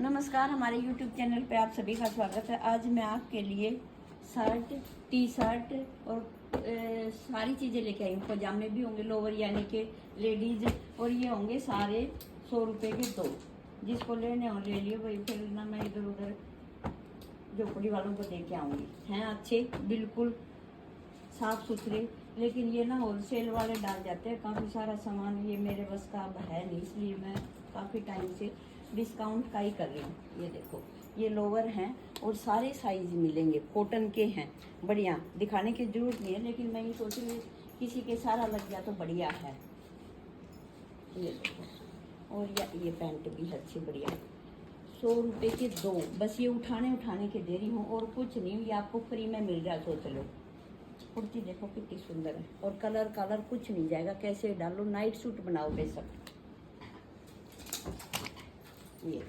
नमस्कार, हमारे YouTube channel पे आप सभी का स्वागत है। आज मैं आपके लिए शर्ट, टी शर्ट और सारी चीज़ें लेके आई हूँ। पजामे भी होंगे, लोअर यानी कि लेडीज, और ये होंगे सारे 100 रुपये के दो। जिसको लेने हो ले लियो भाई, फिर ना मैं इधर उधर झोपड़ी वालों को दे के आऊँगी। हैं अच्छे, बिल्कुल साफ़ सुथरे, लेकिन ये ना होलसेल वाले डाल जाते हैं काफ़ी सारा सामान। ये मेरे बस का अब है नहीं, इसलिए मैं काफ़ी टाइम से डिस्काउंट का ही कर रही हूँ। ये देखो, ये लोअर हैं और सारे साइज मिलेंगे, कॉटन के हैं, बढ़िया। दिखाने की जरूरत नहीं है, लेकिन मैं ये सोच रही हूँ किसी के सारा लग गया तो बढ़िया है। ये देखो, और ये पैंट भी है अच्छी, बढ़िया। 100 रुपये के दो, बस ये उठाने के दे रही हूँ और कुछ नहीं। ये आपको फ्री में मिल रहा है, सोच लो। कुर्ती देखो कितनी सुंदर है, और कलर कुछ नहीं जाएगा। कैसे डालो, नाइट सूट बनाओगे सब। ये